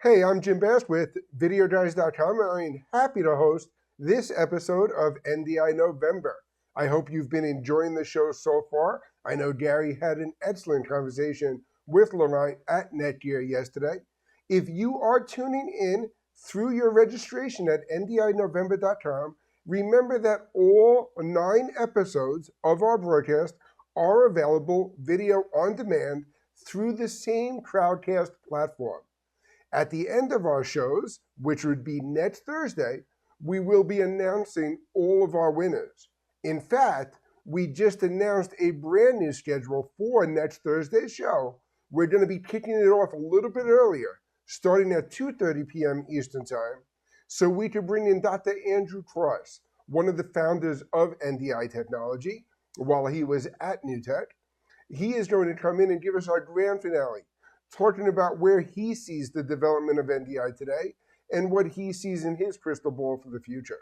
Hey, I'm Jim Bass with Videoguys.com, and I'm happy to host this episode of NDI November. I hope you've been enjoying the show so far. I know Gary had an excellent conversation with Laurent at Netgear yesterday. If you are tuning in through your registration at NDINovember.com, remember that all 9 episodes of our broadcast are available video on demand through the same Crowdcast platform. At the end of our shows, which would be next Thursday, we will be announcing all of our winners. In fact, we just announced a brand new schedule for next Thursday's show. We're going to be kicking it off a little bit earlier, starting at 2:30 p.m. Eastern Time, so we could bring in Dr. Andrew Cross, one of the founders of NDI Technology, while he was at NewTek. He is going to come in and give us our grand finale, talking about where he sees the development of NDI today and what he sees in his crystal ball for the future.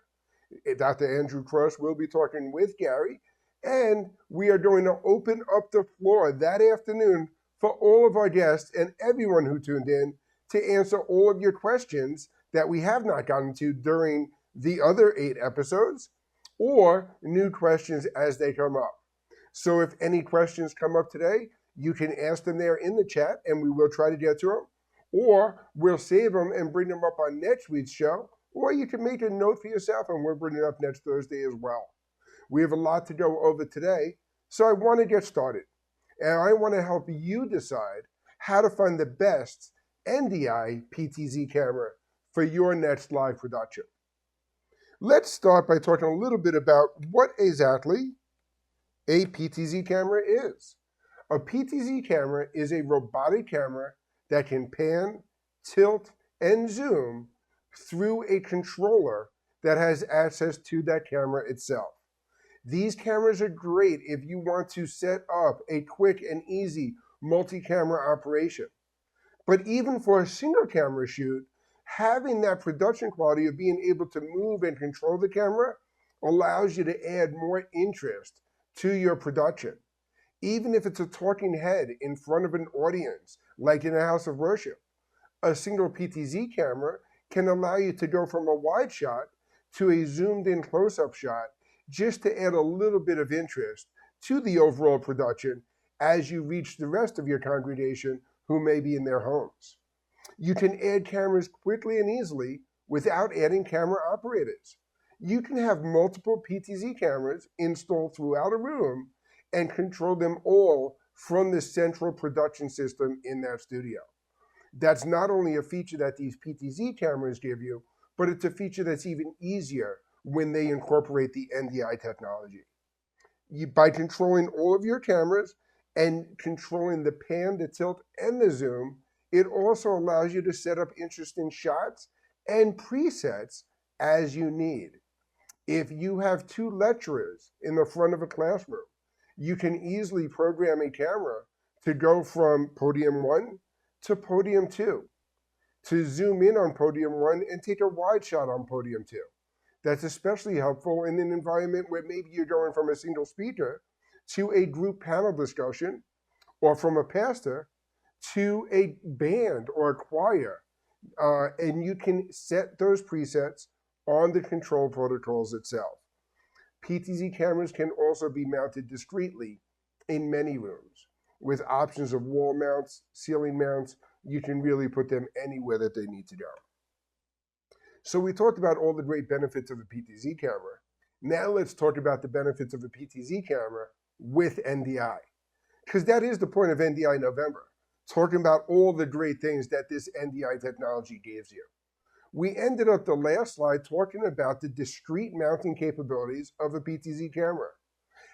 Dr. Andrew Cross will be talking with Gary, and we are going to open up the floor that afternoon for all of our guests and everyone who tuned in to answer all of your questions that we have not gotten to during the other 8 episodes, or new questions as they come up. So if any questions come up today, you can ask them there in the chat, and we will try to get to them. Or we'll save them and bring them up on next week's show. Or you can make a note for yourself, and we'll bring it up next Thursday as well. We have a lot to go over today, so I want to get started. And I want to help you decide how to find the best NDI PTZ camera for your next live production. Let's start by talking a little bit about what exactly a PTZ camera is. A PTZ camera is a robotic camera that can pan, tilt, and zoom through a controller that has access to that camera itself. These cameras are great if you want to set up a quick and easy multi-camera operation. But even for a single camera shoot, having that production quality of being able to move and control the camera allows you to add more interest to your production. Even if it's a talking head in front of an audience, like in a house of worship, a single PTZ camera can allow you to go from a wide shot to a zoomed in close-up shot just to add a little bit of interest to the overall production as you reach the rest of your congregation who may be in their homes. You can add cameras quickly and easily without adding camera operators. You can have multiple PTZ cameras installed throughout a room and control them all from the central production system in that studio. That's not only a feature that these PTZ cameras give you, but it's a feature that's even easier when they incorporate the NDI technology. By controlling all of your cameras and controlling the pan, the tilt, and the zoom, it also allows you to set up interesting shots and presets as you need. If you have 2 lecturers in the front of a classroom, you can easily program a camera to go from podium 1 to podium 2, to zoom in on podium 1 and take a wide shot on podium 2. That's especially helpful in an environment where maybe you're going from a single speaker to a group panel discussion, or from a pastor to a band or a choir. And you can set those presets on the control protocols itself. PTZ cameras can also be mounted discreetly in many rooms. With options of wall mounts, ceiling mounts, you can really put them anywhere that they need to go. So we talked about all the great benefits of a PTZ camera. Now let's talk about the benefits of a PTZ camera with NDI. Because that is the point of NDI November, talking about all the great things that this NDI technology gives you. We ended up the last slide talking about the discrete mounting capabilities of a PTZ camera.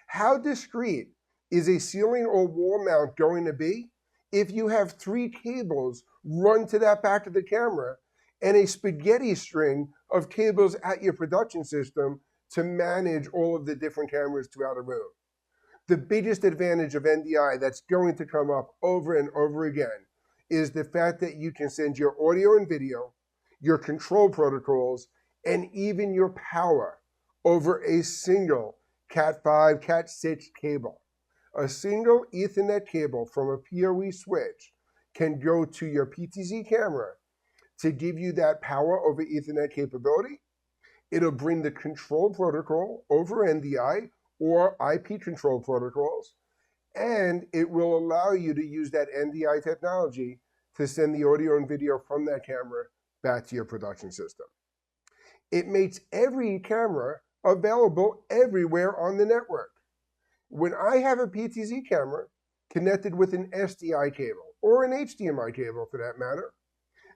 How discrete is a ceiling or wall mount going to be if you have 3 cables run to that back of the camera and a spaghetti string of cables at your production system to manage all of the different cameras throughout a room? The biggest advantage of NDI that's going to come up over and over again is the fact that you can send your audio and video, your control protocols, and even your power over a single Cat5, Cat6 cable. A single Ethernet cable from a PoE switch can go to your PTZ camera to give you that power over Ethernet capability. It'll bring the control protocol over NDI or IP control protocols, and it will allow you to use that NDI technology to send the audio and video from that camera back to your production system. It makes every camera available everywhere on the network. When I have a PTZ camera connected with an SDI cable or an HDMI cable for that matter,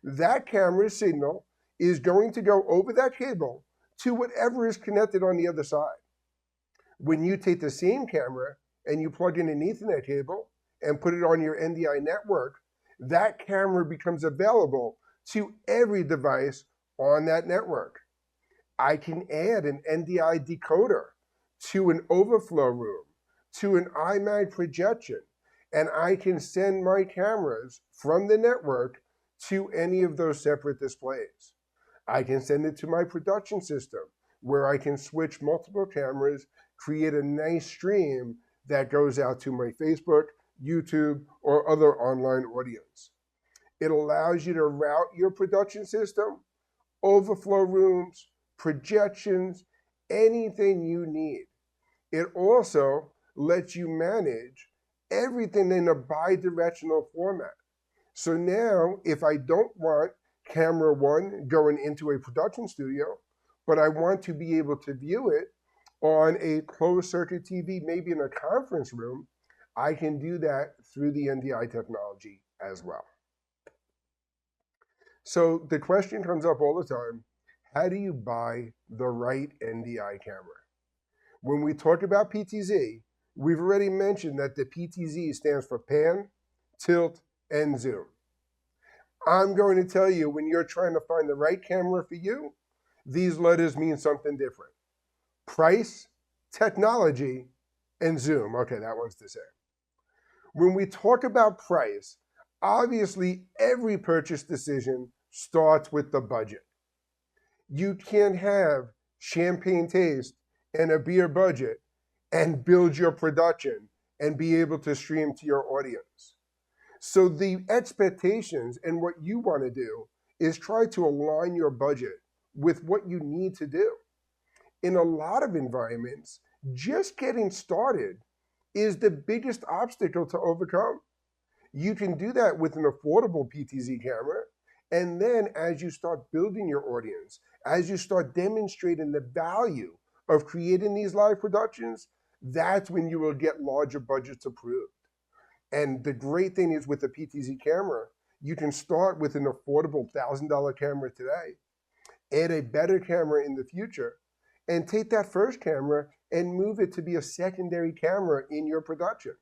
that camera's signal is going to go over that cable to whatever is connected on the other side. When you take the same camera and you plug in an Ethernet cable and put it on your NDI network, that camera becomes available to every device on that network. I can add an NDI decoder to an overflow room, to an iMac projection, and I can send my cameras from the network to any of those separate displays. I can send it to my production system where I can switch multiple cameras, create a nice stream that goes out to my Facebook, YouTube, or other online audience. It allows you to route your production system, overflow rooms, projections, anything you need. It also lets you manage everything in a bi-directional format. So now, if I don't want camera one going into a production studio, but I want to be able to view it on a closed circuit TV, maybe in a conference room, I can do that through the NDI technology as well. So the question comes up all the time, how do you buy the right NDI camera? When we talk about PTZ, we've already mentioned that the PTZ stands for pan, tilt, and zoom. I'm going to tell you, when you're trying to find the right camera for you, these letters mean something different. Price, technology, and zoom. Okay, that one's the same. When we talk about price, obviously every purchase decision starts with the budget. You can't have champagne taste and a beer budget and build your production and be able to stream to your audience. So the expectations and what you want to do is try to align your budget with what you need to do. In a lot of environments, just getting started is the biggest obstacle to overcome. You can do that with an affordable PTZ camera, and then as you start building your audience, as you start demonstrating the value of creating these live productions, that's when you will get larger budgets approved. And the great thing is with the PTZ camera, you can start with an affordable $1,000 camera today, add a better camera in the future, and take that first camera and move it to be a secondary camera in your production.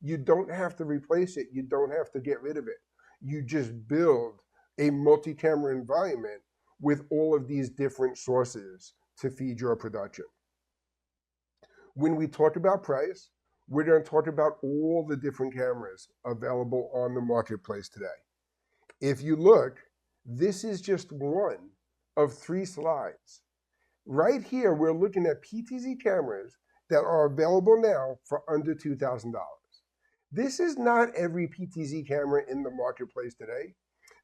You don't have to replace it. You don't have to get rid of it. You just build a multi-camera environment with all of these different sources to feed your production. When we talk about price, we're going to talk about all the different cameras available on the marketplace today. If you look, this is just one of 3 slides. Right here, we're looking at PTZ cameras that are available now for under $2,000. This is not every PTZ camera in the marketplace today.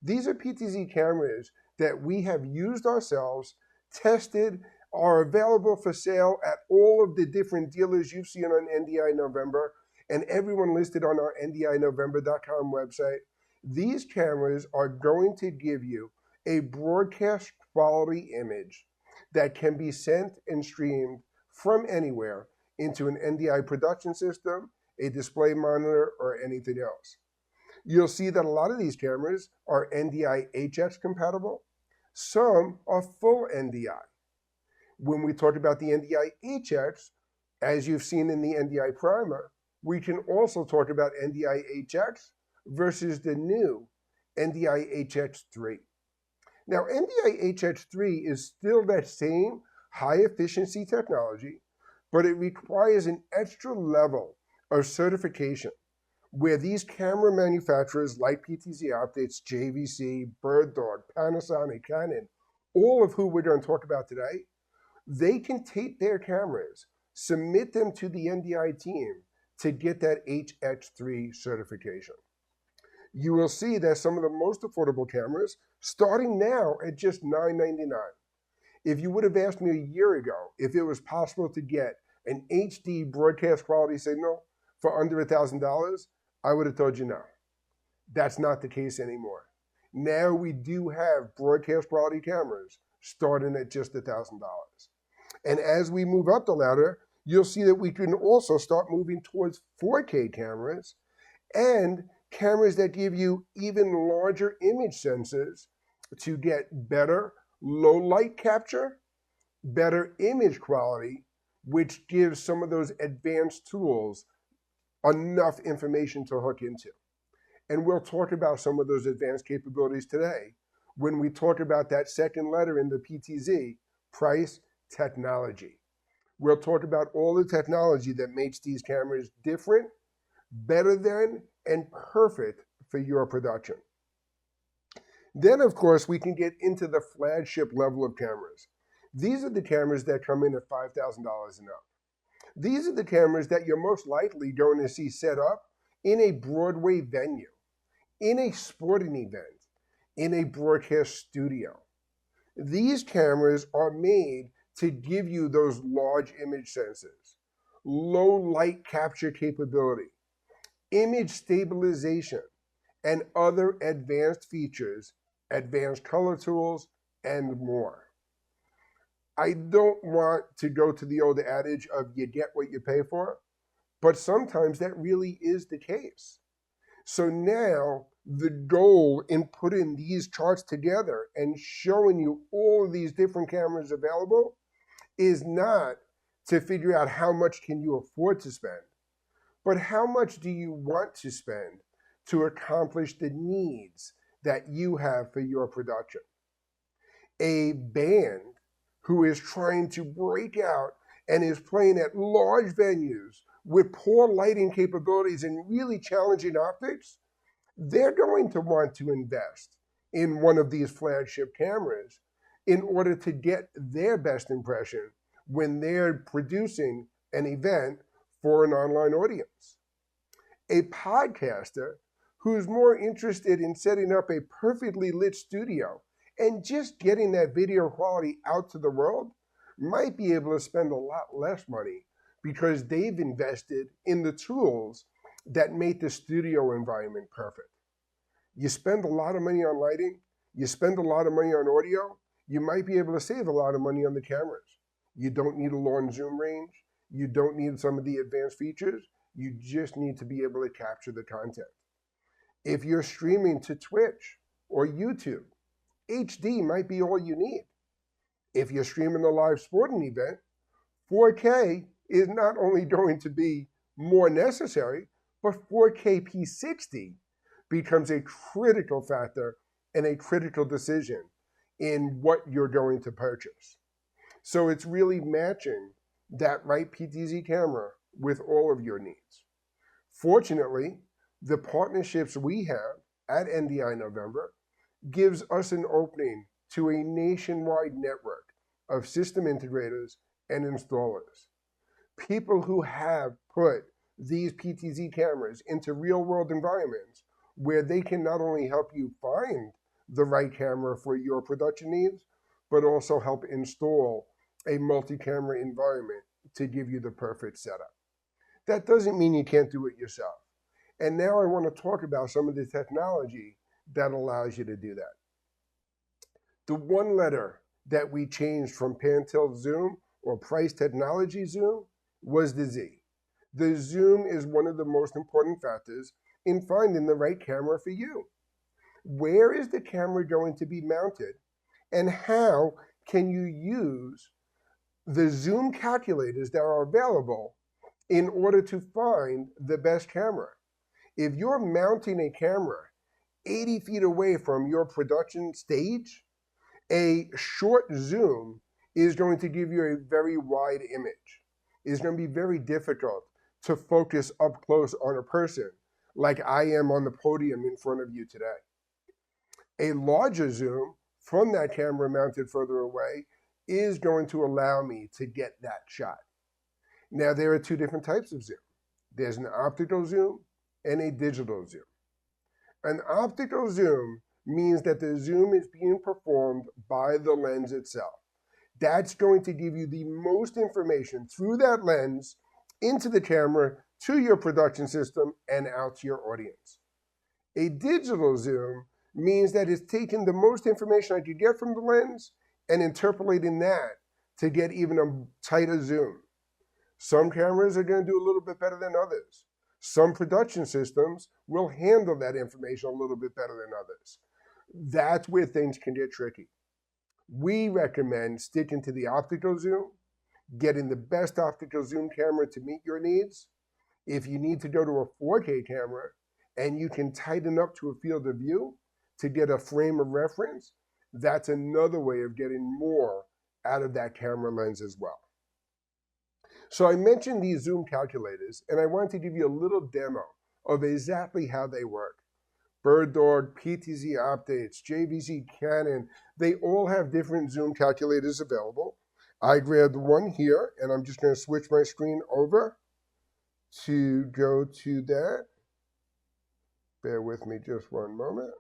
These are PTZ cameras that we have used ourselves, tested, are available for sale at all of the different dealers you've seen on NDI November and everyone listed on our NDINovember.com website. These cameras are going to give you a broadcast quality image that can be sent and streamed from anywhere into an NDI production system, a display monitor, or anything else. You'll see that a lot of these cameras are NDI HX compatible. Some are full NDI. When we talk about the NDI HX, as you've seen in the NDI primer, we can also talk about NDI HX versus the new NDI HX3. Now, NDI HX3 is still that same high efficiency technology, but it requires an extra level of certification where these camera manufacturers like PTZ Optics, JVC, Bird Dog, Panasonic, Canon, all of who we're going to talk about today, they can take their cameras, submit them to the NDI team to get that HX3 certification. You will see that some of the most affordable cameras starting now at just $9.99. If you would have asked me a year ago if it was possible to get an HD broadcast quality signal for under $1,000, I would have told you no. That's not the case anymore. Now we do have broadcast quality cameras starting at just $1,000. And as we move up the ladder, you'll see that we can also start moving towards 4K cameras and cameras that give you even larger image sensors to get better low light capture, better image quality, which gives some of those advanced tools enough information to hook into. And we'll talk about some of those advanced capabilities today when we talk about that second letter in the PTZ, price, technology. We'll talk about all the technology that makes these cameras different, better than, and perfect for your production. Then, of course, we can get into the flagship level of cameras. These are the cameras that come in at $5,000 and up. These are the cameras that you're most likely going to see set up in a Broadway venue, in a sporting event, in a broadcast studio. These cameras are made to give you those large image sensors, low light capture capability, image stabilization, and other advanced features, advanced color tools, and more. I don't want to go to the old adage of you get what you pay for, but sometimes that really is the case. So now the goal in putting these charts together and showing you all of these different cameras available is not to figure out how much can you afford to spend, but how much do you want to spend to accomplish the needs that you have for your production. A band who is trying to break out and is playing at large venues with poor lighting capabilities and really challenging optics, they're going to want to invest in one of these flagship cameras in order to get their best impression when they're producing an event for an online audience. A podcaster who's more interested in setting up a perfectly lit studio and just getting that video quality out to the world might be able to spend a lot less money because they've invested in the tools that make the studio environment perfect. You spend a lot of money on lighting, you spend a lot of money on audio, you might be able to save a lot of money on the cameras. You don't need a long zoom range, you don't need some of the advanced features, you just need to be able to capture the content. If you're streaming to Twitch or YouTube, HD might be all you need. If you're streaming a live sporting event, 4K is not only going to be more necessary, but 4K P60 becomes a critical factor and a critical decision in what you're going to purchase. So it's really matching that right PTZ camera with all of your needs. Fortunately, the partnerships we have at NDI November gives us an opening to a nationwide network of system integrators and installers. People who have put these PTZ cameras into real-world environments where they can not only help you find the right camera for your production needs, but also help install a multi-camera environment to give you the perfect setup. That doesn't mean you can't do it yourself. And now I want to talk about some of the technology that allows you to do that. The one letter that we changed from pan tilt zoom or price technology zoom was the Z. The zoom is one of the most important factors in finding the right camera for you. Where is the camera going to be mounted, and how can you use the zoom calculators that are available in order to find the best camera? If you're mounting a camera 80 feet away from your production stage, a short zoom is going to give you a very wide image. It's going to be very difficult to focus up close on a person like I am on the podium in front of you today. A larger zoom from that camera mounted further away is going to allow me to get that shot. Now, there are two different types of zoom. There's an optical zoom and a digital zoom. An optical zoom means that the zoom is being performed by the lens itself. That's going to give you the most information through that lens into the camera, to your production system, and out to your audience. A digital zoom means that it's taking the most information I could get from the lens and interpolating that to get even a tighter zoom. Some cameras are going to do a little bit better than others. Some production systems will handle that information a little bit better than others. That's where things can get tricky. We recommend sticking to the optical zoom, getting the best optical zoom camera to meet your needs. If you need to go to a 4K camera and you can tighten up to a field of view to get a frame of reference, that's another way of getting more out of that camera lens as well. So I mentioned these zoom calculators, and I want to give you a little demo of exactly how they work. BirdDog, PTZ Updates, JVC Canon, they all have different zoom calculators available. I grabbed one here, and I'm just going to switch my screen over to go to that. Bear with me just one moment.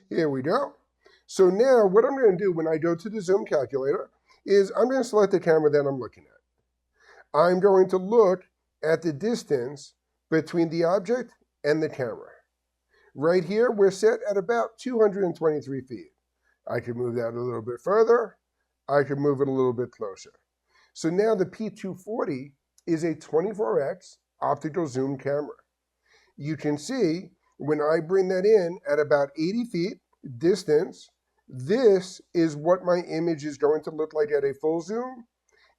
Here we go. So now what I'm going to do when I go to the zoom calculator is I'm going to select the camera that I'm looking at. I'm going to look at the distance between the object and the camera. Right here, we're set at about 223 feet. I can move that a little bit further. I can move it a little bit closer. So now the P240 is a 24x optical zoom camera. You can see when I bring that in at about 80 feet distance, this is what my image is going to look like at a full zoom,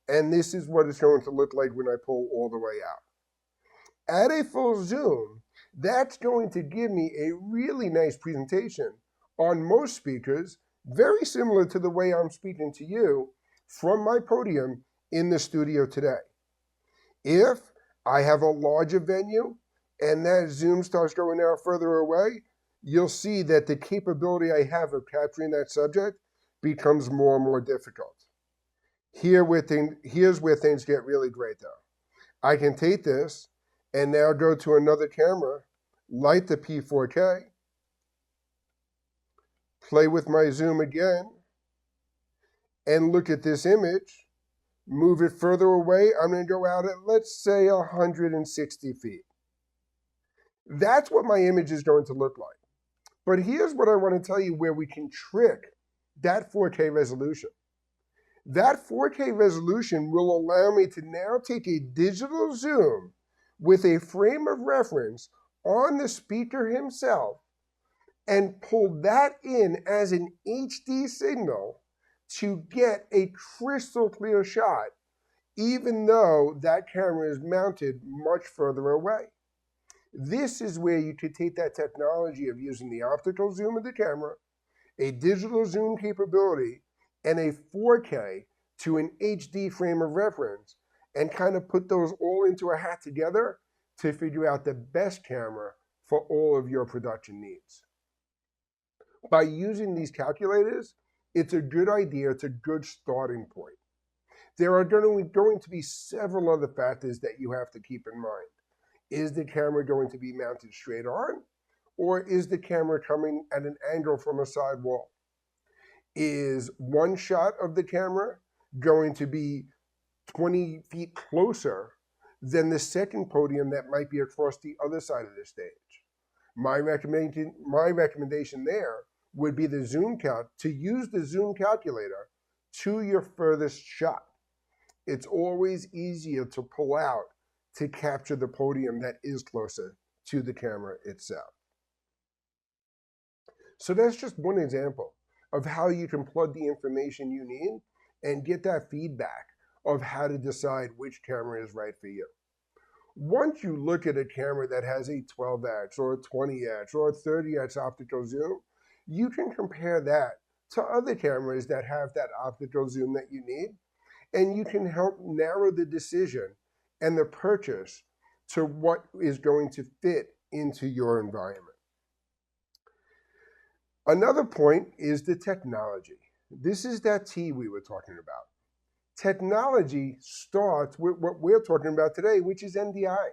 and this is what it's going to look like when I pull all the way out. At a full zoom, that's going to give me a really nice presentation on most speakers, very similar to the way I'm speaking to you from my podium in the studio today. If I have a larger venue and that zoom starts going out further away, you'll see that the capability I have of capturing that subject becomes more and more difficult. Here's where things get really great though. I can take this and now go to another camera, light the P4K, play with my zoom again, and look at this image, move it further away. I'm going to go out at, let's say, 160 feet. That's what my image is going to look like. But here's what I want to tell you where we can trick that 4K resolution. That 4K resolution will allow me to now take a digital zoom with a frame of reference on the speaker himself and pull that in as an HD signal to get a crystal clear shot, even though that camera is mounted much further away. This is where you could take that technology of using the optical zoom of the camera, a digital zoom capability, and a 4K to an HD frame of reference, and kind of put those all into a hat together to figure out the best camera for all of your production needs. By using these calculators, it's a good idea, it's a good starting point. There are going to be several other factors that you have to keep in mind. Is the camera going to be mounted straight on, or is the camera coming at an angle from a side wall? Is one shot of the camera going to be 20 feet closer than the second podium that might be across the other side of the stage? My recommendation there would be the zoom count, to use the zoom calculator to your furthest shot. It's always easier to pull out to capture the podium that is closer to the camera itself. So that's just one example of how you can plug the information you need and get that feedback of how to decide which camera is right for you. Once you look at a camera that has a 12x or a 20x or a 30x optical zoom, you can compare that to other cameras that have that optical zoom that you need, and you can help narrow the decision and the purchase to what is going to fit into your environment. Another point is the technology. This is that T we were talking about. Technology starts with what we're talking about today, which is NDI.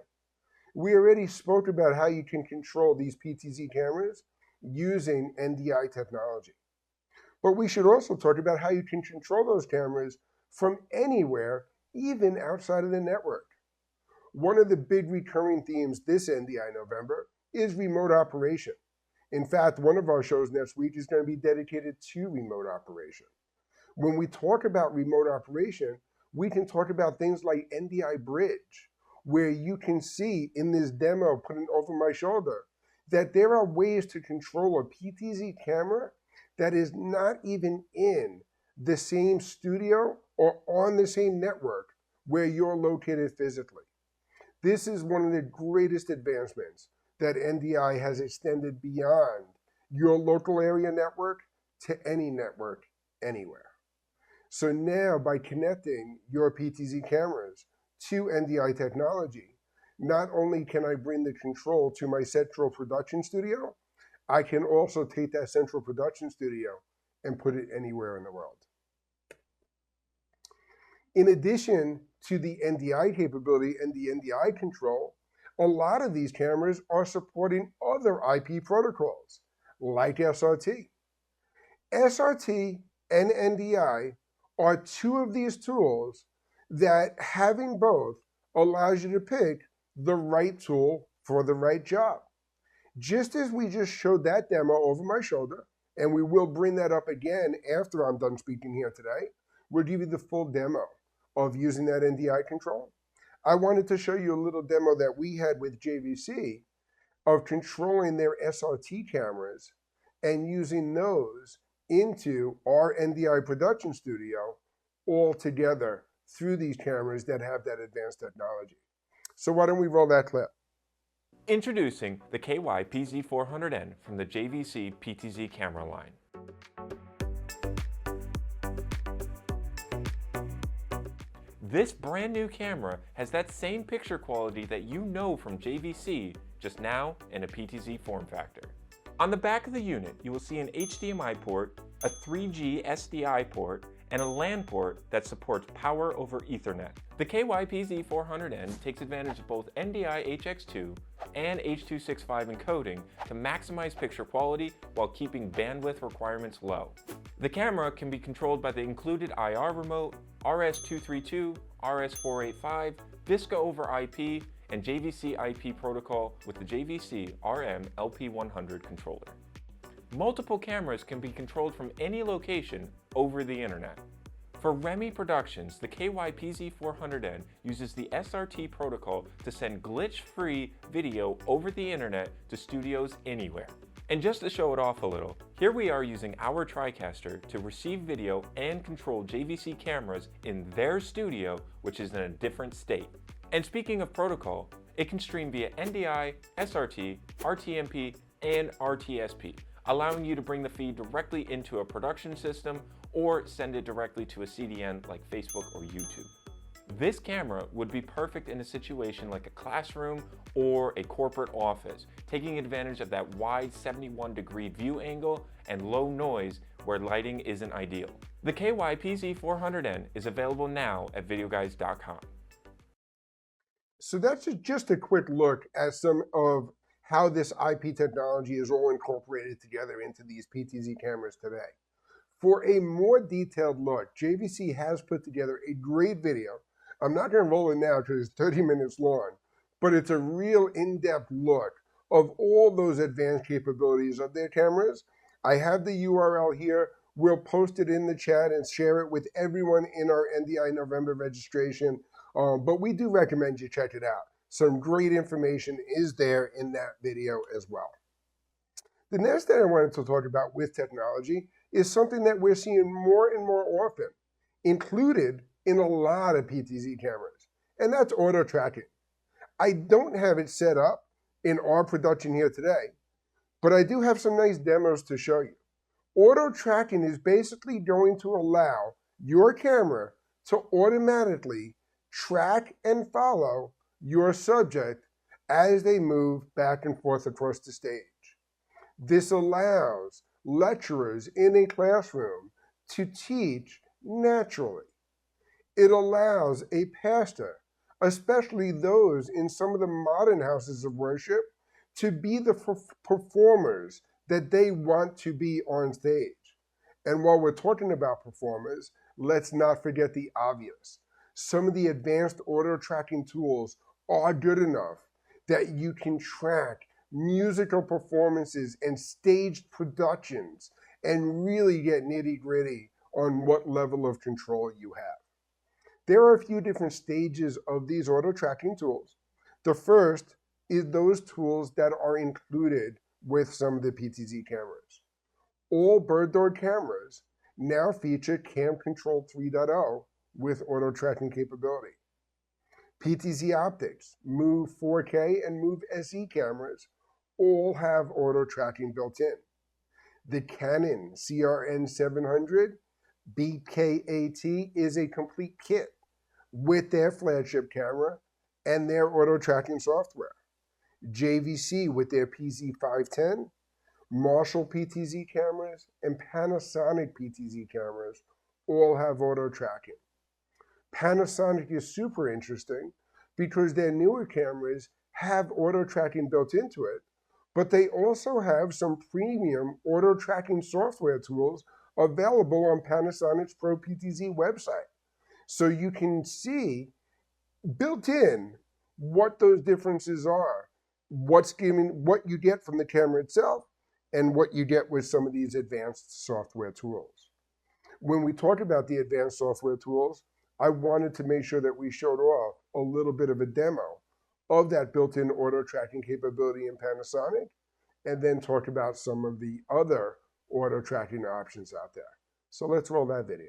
We already spoke about how you can control these PTZ cameras using NDI technology. But we should also talk about how you can control those cameras from anywhere, even outside of the network. One of the big recurring themes this NDI November is remote operation. In fact, one of our shows next week is going to be dedicated to remote operation. When we talk about remote operation, we can talk about things like NDI Bridge, where you can see in this demo putting over my shoulder that there are ways to control a PTZ camera that is not even in the same studio or on the same network where you're located physically. This is one of the greatest advancements that NDI has extended beyond your local area network to any network anywhere. So now, by connecting your PTZ cameras to NDI technology, not only can I bring the control to my central production studio, I can also take that central production studio and put it anywhere in the world. In addition to the NDI capability and the NDI control, a lot of these cameras are supporting other IP protocols, like SRT. SRT and NDI are two of these tools that having both allows you to pick the right tool for the right job. Just as we just showed that demo over my shoulder, and we will bring that up again after I'm done speaking here today, we'll give you the full demo of using that NDI control. I wanted to show you a little demo that we had with JVC of controlling their SRT cameras and using those into our NDI production studio all together through these cameras that have that advanced technology. So why don't we roll that clip? Introducing the KY-PZ400N from the JVC PTZ camera line. This brand new camera has that same picture quality that you know from JVC, just now in a PTZ form factor. On the back of the unit, you will see an HDMI port, a 3G SDI port, and a LAN port that supports power over Ethernet. The KY-PZ400N takes advantage of both NDI HX2 and H.265 encoding to maximize picture quality while keeping bandwidth requirements low. The camera can be controlled by the included IR remote, RS-232, RS-485, VISCA over IP, and JVC IP protocol with the JVC RM LP100 controller. Multiple cameras can be controlled from any location over the internet. For Remy Productions, the KY-PZ400N uses the SRT protocol to send glitch-free video over the internet to studios anywhere. And just to show it off a little, here we are using our TriCaster to receive video and control JVC cameras in their studio, which is in a different state. And speaking of protocol, it can stream via NDI, SRT, RTMP, and RTSP, allowing you to bring the feed directly into a production system or send it directly to a CDN like Facebook or YouTube. This camera would be perfect in a situation like a classroom or a corporate office, taking advantage of that wide 71-degree view angle and low noise where lighting isn't ideal. The KY-PZ400N is available now at Videoguys.com. So that's just a quick look at some of how this IP technology is all incorporated together into these PTZ cameras today. For a more detailed look, JVC has put together a great video. I'm not going to roll it now because it's 30 minutes long, but it's a real in-depth look of all those advanced capabilities of their cameras. I have the URL here. We'll post it in the chat and share it with everyone in our NDI November registration, but we do recommend you check it out. Some great information is there in that video as well. The next thing I wanted to talk about with technology is something that we're seeing more and more often, included in a lot of PTZ cameras, and that's auto tracking. I don't have it set up in our production here today, but I do have some nice demos to show you. Auto tracking is basically going to allow your camera to automatically track and follow your subject as they move back and forth across the stage. This allows lecturers in a classroom to teach naturally. It allows a pastor, especially those in some of the modern houses of worship, to be the performers that they want to be on stage. And while we're talking about performers, let's not forget the obvious. Some of the advanced auto tracking tools are good enough that you can track musical performances and staged productions and really get nitty-gritty on what level of control you have. There are a few different stages of these auto tracking tools. The first is those tools that are included with some of the PTZ cameras. All bird dog cameras now feature Cam Control 3.0 with auto tracking capability. PTZ Optics, Move 4K, and Move SE cameras all have auto tracking built in. The Canon CRN 700 BKAT is a complete kit with their flagship camera and their auto tracking software. JVC with their PZ510, Marshall PTZ cameras, and Panasonic PTZ cameras all have auto tracking. Panasonic is super interesting because their newer cameras have auto tracking built into it, but they also have some premium auto tracking software tools available on Panasonic's Pro PTZ website. So you can see built in what those differences are, what you get from the camera itself, and what you get with some of these advanced software tools. When we talk about the advanced software tools, I wanted to make sure that we showed off a little bit of a demo of that built-in auto tracking capability in Panasonic, and then talk about some of the other auto tracking options out there. So let's roll that video.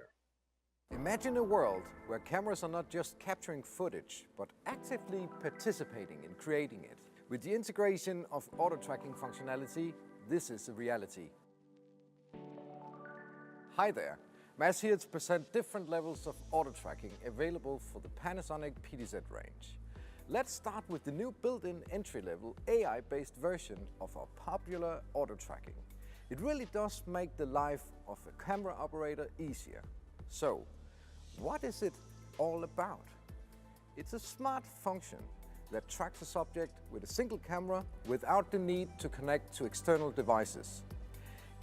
Imagine a world where cameras are not just capturing footage, but actively participating in creating it. With the integration of auto tracking functionality, this is a reality. Hi there, Mads here to present different levels of auto tracking available for the Panasonic PTZ range. Let's start with the new built-in entry-level AI-based version of our popular auto tracking. It really does make the life of a camera operator easier. So, what is it all about? It's a smart function that tracks a subject with a single camera without the need to connect to external devices.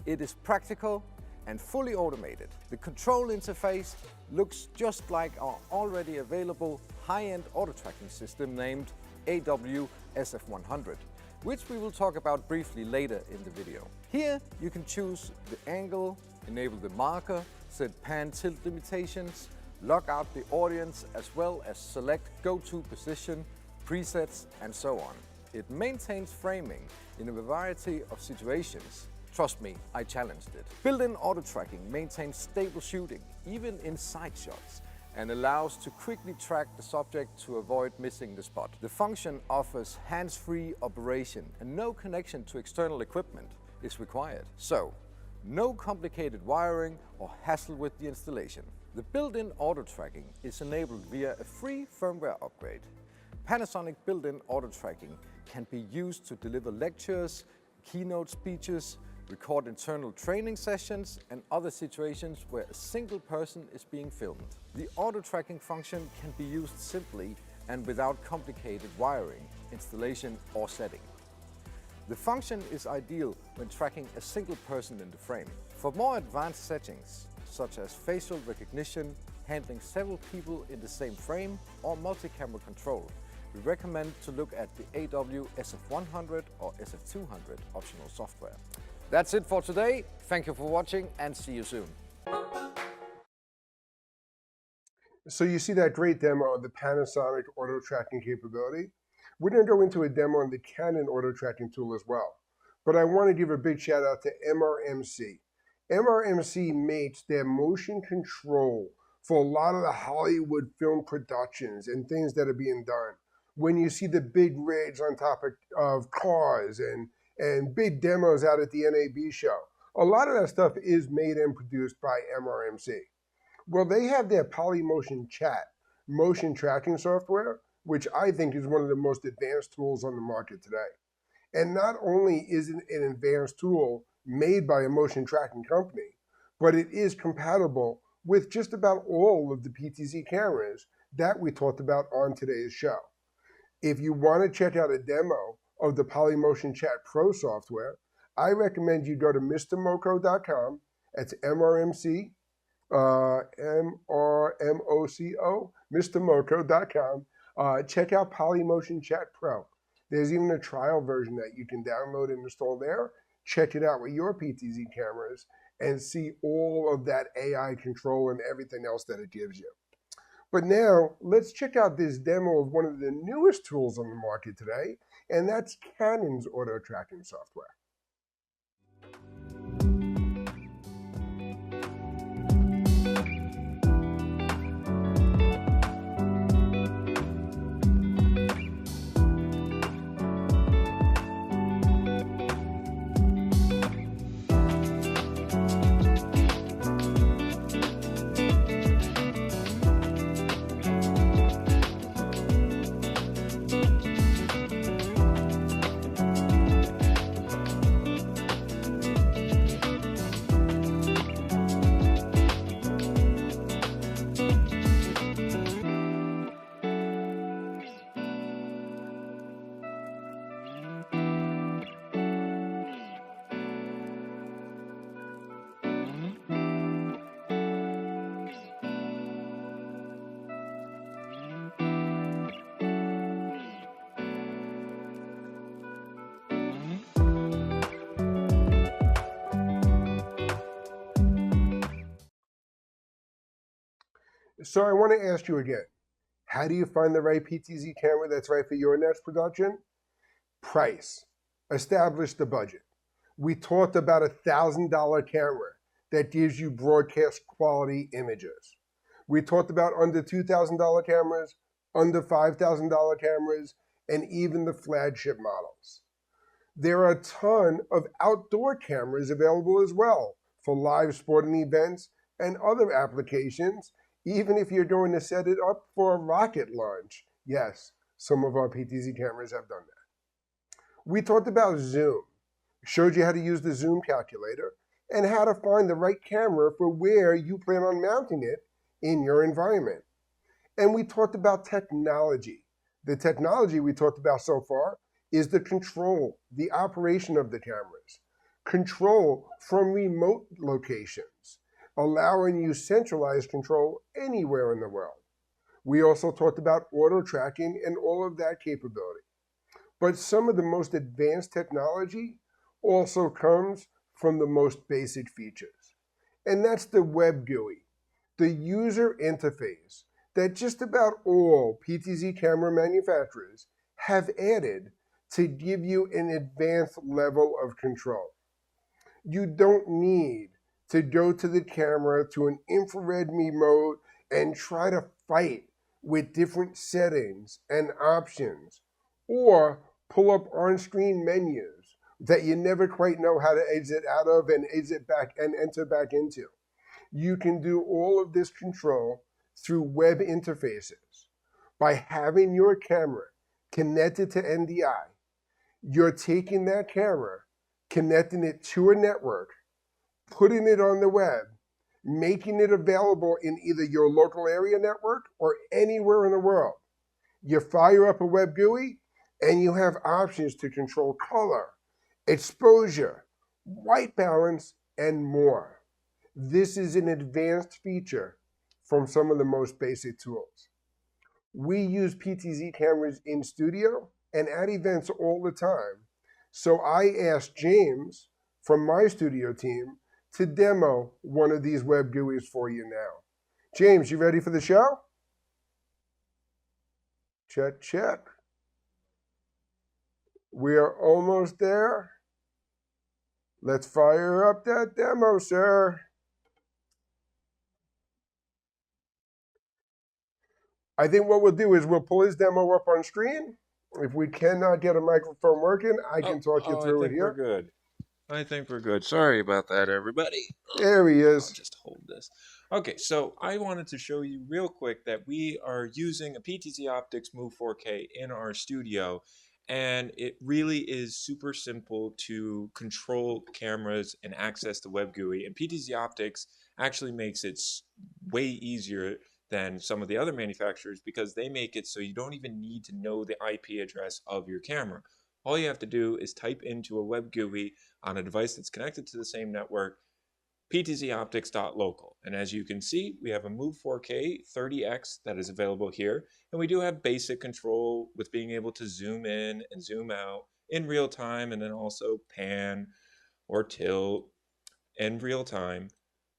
It is practical and fully automated. The control interface looks just like our already available high-end auto tracking system named AW-SF100, which we will talk about briefly later in the video. Here you can choose the angle, enable the marker, set pan tilt limitations, log out the audience, as well as select go-to position, presets, and so on. It maintains framing in a variety of situations. Trust me, I challenged it. Built-in auto tracking maintains stable shooting, even in side shots, and allows to quickly track the subject to avoid missing the spot. The function offers hands-free operation and no connection to external equipment is required. So, no complicated wiring or hassle with the installation. The built-in auto tracking is enabled via a free firmware upgrade. Panasonic built-in auto tracking can be used to deliver lectures, keynote speeches, record internal training sessions, and other situations where a single person is being filmed. The auto tracking function can be used simply and without complicated wiring, installation, or setting. The function is ideal when tracking a single person in the frame. For more advanced settings, such as facial recognition, handling several people in the same frame, or multi-camera control, we recommend to look at the AW-SF100 or SF200 optional software. That's it for today. Thank you for watching and see you soon. So you see that great demo of the Panasonic auto tracking capability. We're going to go into a demo on the Canon auto tracking tool as well. But I want to give a big shout out to MRMC. MRMC makes their motion control for a lot of the Hollywood film productions and things that are being done. When you see the big rigs on top of cars and big demos out at the NAB show, a lot of that stuff is made and produced by MRMC. Well, they have their Polymotion Chat motion tracking software, which I think is one of the most advanced tools on the market today. And not only is it an advanced tool made by a motion tracking company, but it is compatible with just about all of the PTZ cameras That we talked about on today's show. If you want to check out a demo of the Polymotion Chat Pro software, I recommend you go to mrmoco.com. That's MRMC, MRMOCO, mrmoco.com. Check out Polymotion Chat Pro. There's even a trial version that you can download and install there. Check it out with your PTZ cameras and see all of that AI control and everything else that it gives you. But now, let's check out this demo of one of the newest tools on the market today, and that's Canon's auto tracking software. So I want to ask you again, how do you find the right PTZ camera that's right for your next production? Price. Establish the budget. We talked about $1,000 camera that gives you broadcast quality images. We talked about under $2,000 cameras, under $5,000 cameras, and even the flagship models. There are a ton of outdoor cameras available as well for live sporting events and other applications, even if you're going to set it up for a rocket launch. Yes, some of our PTZ cameras have done that. We talked about zoom, showed you how to use the zoom calculator, and how to find the right camera for where you plan on mounting it in your environment. And we talked about technology. The technology we talked about so far is the control, the operation of the cameras, control from remote locations, allowing you centralized control anywhere in the world. We also talked about auto tracking and all of that capability. But some of the most advanced technology also comes from the most basic features. And that's the web GUI, the user interface that just about all PTZ camera manufacturers have added to give you an advanced level of control. You don't need to go to the camera to an infrared remote and try to fight with different settings and options, or pull up on-screen menus that you never quite know how to exit out of and exit back and enter back into. You can do all of this control through web interfaces. By having your camera connected to NDI, you're taking that camera, connecting it to a network, putting it on the web, making it available in either your local area network or anywhere in the world. You fire up a web GUI and you have options to control color, exposure, white balance, and more. This is an advanced feature from some of the most basic tools. We use PTZ cameras in studio and at events all the time. So I asked James from my studio team to demo one of these web GUIs for you now. James, you ready for the show? Check, check. We are almost there. Let's fire up that demo, sir. I think what we'll do is we'll pull his demo up on screen. If we cannot get a microphone working, I can talk you through it here. We're good. I think we're good. Sorry about that, everybody. There he is. I'll just hold this. Okay, so I wanted to show you real quick that we are using a PTZ Optics Move 4K in our studio, and it really is super simple to control cameras and access the web GUI, and PTZ Optics actually makes it way easier than some of the other manufacturers because they make it so you don't even need to know the IP address of your camera. All you have to do is type into a web GUI on a device that's connected to the same network, ptzoptics.local. And as you can see, we have a Move 4K 30x that is available here. And we do have basic control with being able to zoom in and zoom out in real time, and then also pan or tilt in real time.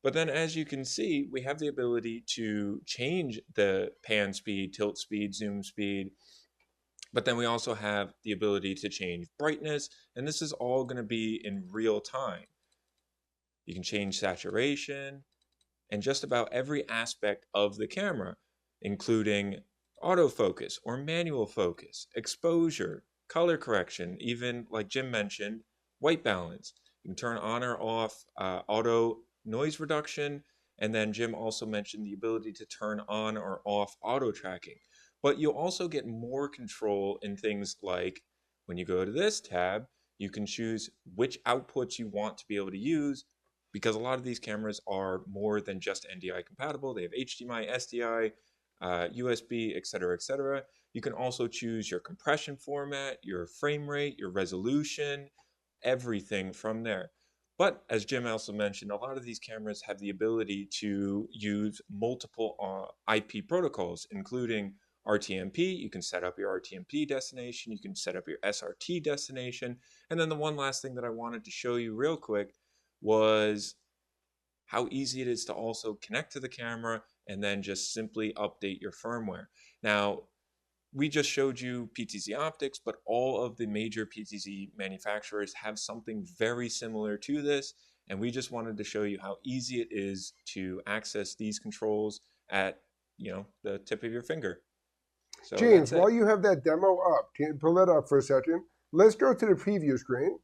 But then as you can see, we have the ability to change the pan speed, tilt speed, zoom speed. But then we also have the ability to change brightness, and this is all going to be in real time. You can change saturation and just about every aspect of the camera, including autofocus or manual focus, exposure, color correction, even like Jim mentioned, white balance. You can turn on or off auto noise reduction, and then Jim also mentioned the ability to turn on or off auto tracking. But you'll also get more control in things like when you go to this tab, you can choose which outputs you want to be able to use, because a lot of these cameras are more than just NDI compatible. They have HDMI, SDI, USB, etc., etc. You can also choose your compression format, your frame rate, your resolution, everything from there. But as Jim also mentioned, a lot of these cameras have the ability to use multiple IP protocols, including RTMP. You can set up your RTMP destination. You can set up your SRT destination. And then the one last thing that I wanted to show you real quick was how easy it is to also connect to the camera and then just simply update your firmware. Now, we just showed you PTZ Optics, but all of the major PTZ manufacturers have something very similar to this, and we just wanted to show you how easy it is to access these controls at, the tip of your finger. So James, while you have that demo up, can you pull that up for a second? Let's go to the preview screen.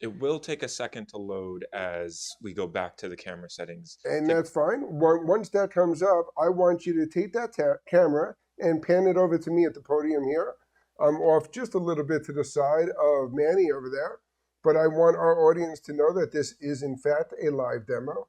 It will take a second to load as we go back to the camera settings. And that's fine. Once that comes up, I want you to take that camera and pan it over to me at the podium here. I'm off just a little bit to the side of Manny over there, but I want our audience to know that this is in fact a live demo.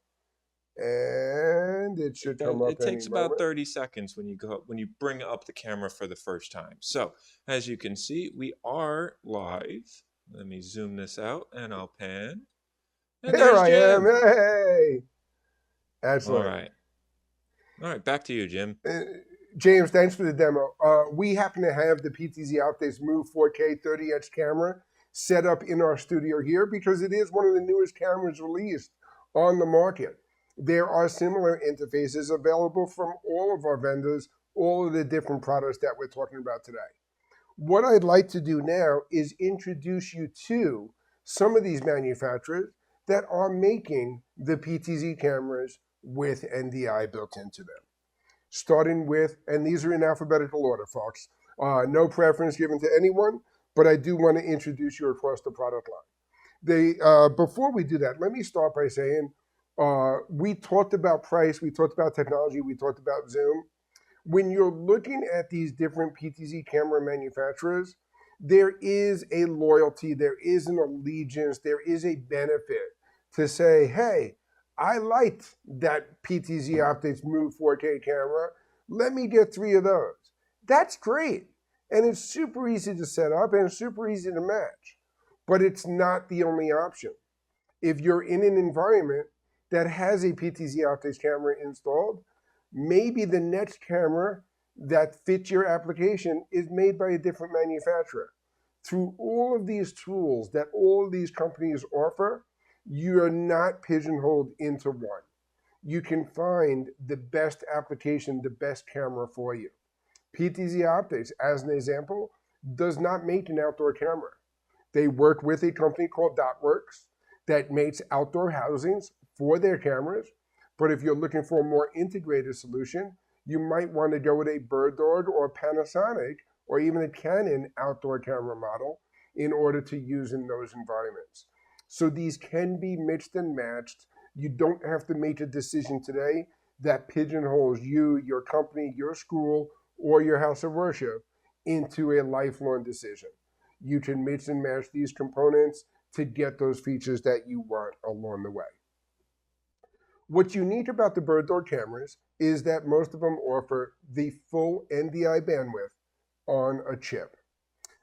And it should come up. It takes about 30 seconds when you bring up the camera for the first time. So as you can see, we are live. Let me zoom this out and I'll pan. And there I am. Hey. Excellent. All right. Back to you, Jim. James, thanks for the demo. We happen to have the PTZ Optics Move 4K 30X camera set up in our studio here because it is one of the newest cameras released on the market. There are similar interfaces available from all of our vendors, all of the different products that we're talking about today. What I'd like to do now is introduce you to some of these manufacturers that are making the PTZ cameras with NDI built into them. Starting with, and these are in alphabetical order, folks. No preference given to anyone, but I do want to introduce you across the product line. Before we do that, let me start by saying, we talked about price, we talked about technology, we talked about Zoom. When you're looking at these different PTZ camera manufacturers, there is a loyalty, there is an allegiance, there is a benefit to say, hey, I liked that PTZ Optics Move 4K camera. Let me get 3 of those. That's great. And it's super easy to set up and super easy to match. But it's not the only option. If you're in an environment that has a PTZ Optics camera installed, maybe the next camera that fits your application is made by a different manufacturer. Through all of these tools that all of these companies offer, you are not pigeonholed into one. You can find the best application, the best camera for you. PTZ Optics, as an example, does not make an outdoor camera. They work with a company called DotWorks that makes outdoor housings for their cameras. But if you're looking for a more integrated solution, you might want to go with a BirdDog or Panasonic or even a Canon outdoor camera model in order to use in those environments. So these can be mixed and matched. You don't have to make a decision today that pigeonholes you, your company, your school, or your house of worship into a lifelong decision. You can mix and match these components to get those features that you want along the way. What's unique about the bird dog cameras is that most of them offer the full NDI bandwidth on a chip.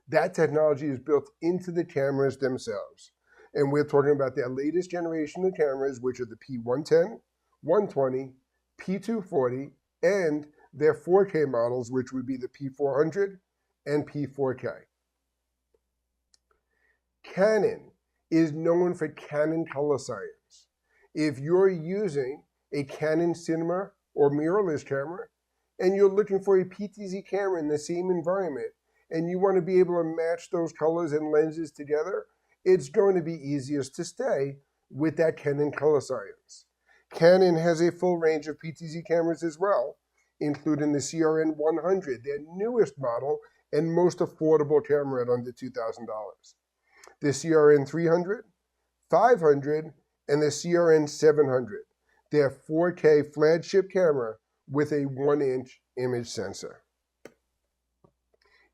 That technology is built into the cameras themselves. And we're talking about their latest generation of cameras, which are the P110, 120, P240, and their 4K models, which would be the P400 and P4K. Canon is known for Canon color science. If you're using a Canon cinema or mirrorless camera and you're looking for a PTZ camera in the same environment and you want to be able to match those colors and lenses together, it's going to be easiest to stay with that Canon color science. Canon has a full range of PTZ cameras as well, including the CRN 100, their newest model and most affordable camera at under $2,000. The CRN 300, 500, and the CRN 700, their 4K flagship camera with a 1-inch image sensor.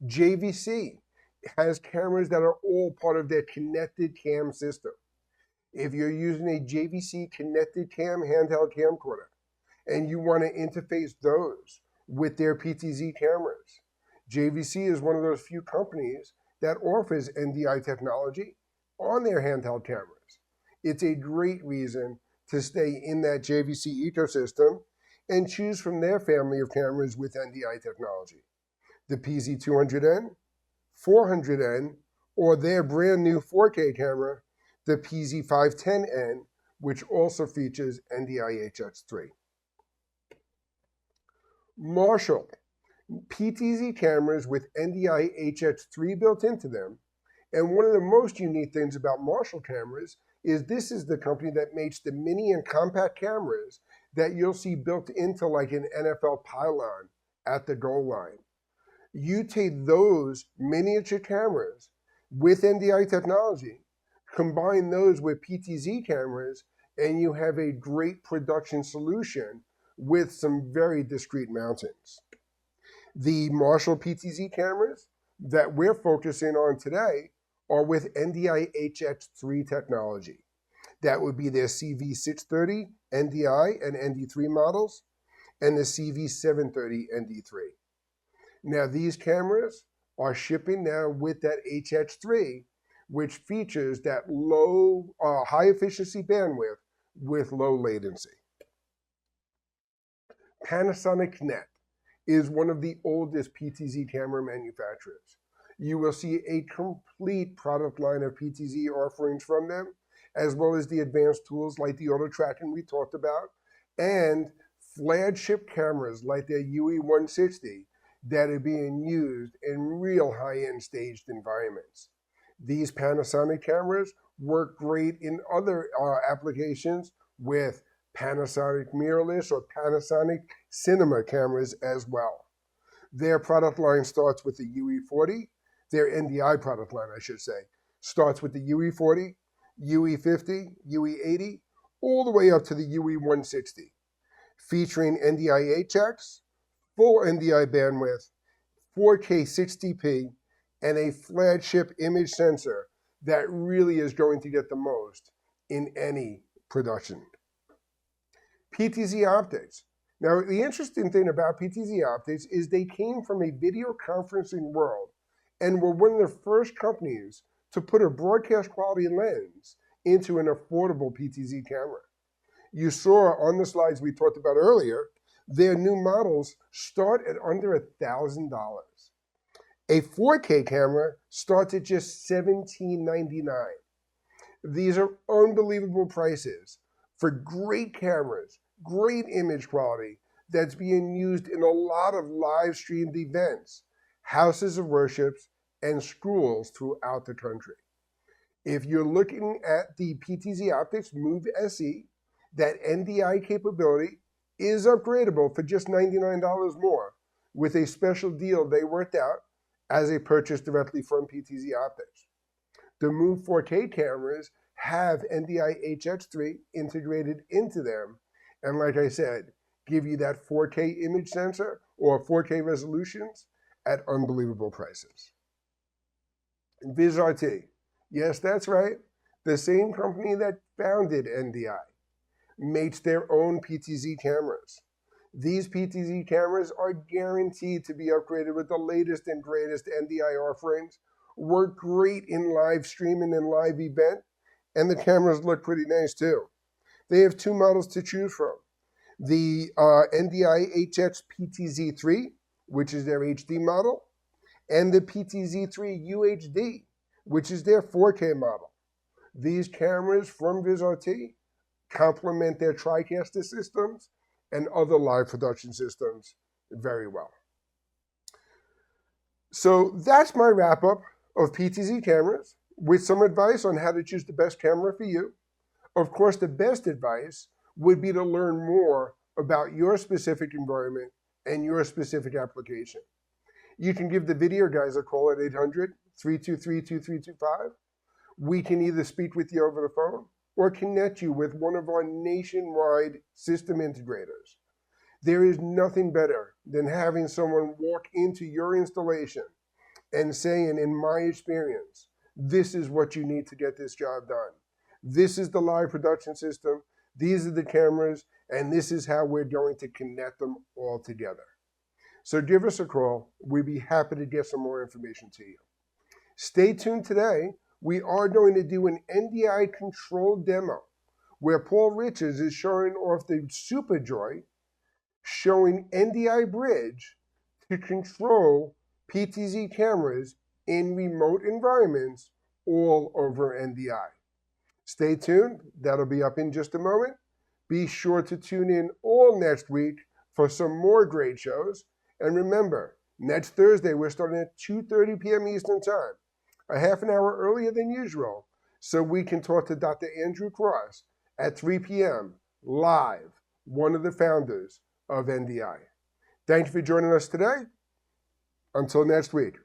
JVC has cameras that are all part of their connected cam system. If you're using a JVC connected cam handheld camcorder and you want to interface those with their PTZ cameras, JVC is one of those few companies that offers NDI technology on their handheld cameras. It's a great reason to stay in that JVC ecosystem and choose from their family of cameras with NDI technology. The PZ200N, 400N, or their brand new 4K camera, the PZ510N, which also features NDI HX3. Marshall, PTZ cameras with NDI HX3 built into them. And one of the most unique things about Marshall cameras is this is the company that makes the mini and compact cameras that you'll see built into like an NFL pylon at the goal line. You take those miniature cameras with NDI technology, combine those with PTZ cameras, and you have a great production solution with some very discrete mountings. The Marshall PTZ cameras that we're focusing on today are with NDI HX3 technology. That would be their CV630 NDI and ND3 models and the CV730 ND3. Now these cameras are shipping now with that HX3, which features that low, high efficiency bandwidth with low latency. Panasonic Net is one of the oldest PTZ camera manufacturers. You will see a complete product line of PTZ offerings from them, as well as the advanced tools like the auto tracking we talked about, and flagship cameras like their UE160 that are being used in real high-end staged environments. These Panasonic cameras work great in other applications with Panasonic mirrorless or Panasonic cinema cameras as well. Their product line starts with the UE40, their NDI product line, I should say, starts with the UE40, UE50, UE80, all the way up to the UE160, featuring NDI HX, full NDI bandwidth, 4K 60p, and a flagship image sensor that really is going to get the most in any production. PTZ Optics. Now, the interesting thing about PTZ Optics is they came from a video conferencing world and were one of the first companies to put a broadcast quality lens into an affordable PTZ camera. You saw on the slides we talked about earlier, their new models start at under $1,000. A 4K camera starts at just $17.99. These are unbelievable prices for great cameras, great image quality that's being used in a lot of live streamed events, houses of worships, and schools throughout the country. If you're looking at the PTZ Optics Move SE, that NDI capability is upgradable for just $99 more with a special deal they worked out as a purchase directly from PTZ Optics. The Move 4K cameras have NDI HX3 integrated into them, and like I said, give you that 4K image sensor or 4K resolutions at unbelievable prices. VizRT, yes, that's right, the same company that founded NDI. makes their own PTZ cameras. These PTZ cameras are guaranteed to be upgraded with the latest and greatest NDI offerings, work great in live streaming and live event, and the cameras look pretty nice too. They have two models to choose from. The NDI HX PTZ3, which is their HD model, and the PTZ3 UHD, which is their 4K model. These cameras from VizRT complement their TriCaster systems and other live production systems very well. So that's my wrap up of PTZ cameras with some advice on how to choose the best camera for you. Of course, the best advice would be to learn more about your specific environment and your specific application. You can give the Videoguys a call at 800-323-2325. We can either speak with you over the phone or connect you with one of our nationwide system integrators. There is nothing better than having someone walk into your installation and saying, in my experience, this is what you need to get this job done. This is the live production system, these are the cameras, and this is how we're going to connect them all together. So give us a call. We'd be happy to get some more information to you. Stay tuned today. We are going to do an NDI control demo where Paul Richards is showing off the SuperJoy, showing NDI Bridge to control PTZ cameras in remote environments all over NDI. Stay tuned. That'll be up in just a moment. Be sure to tune in all next week for some more great shows. And remember, next Thursday, we're starting at 2:30 p.m. Eastern Time, a half an hour earlier than usual, so we can talk to Dr. Andrew Cross at 3 p.m. live, one of the founders of NDI. Thank you for joining us today. Until next week.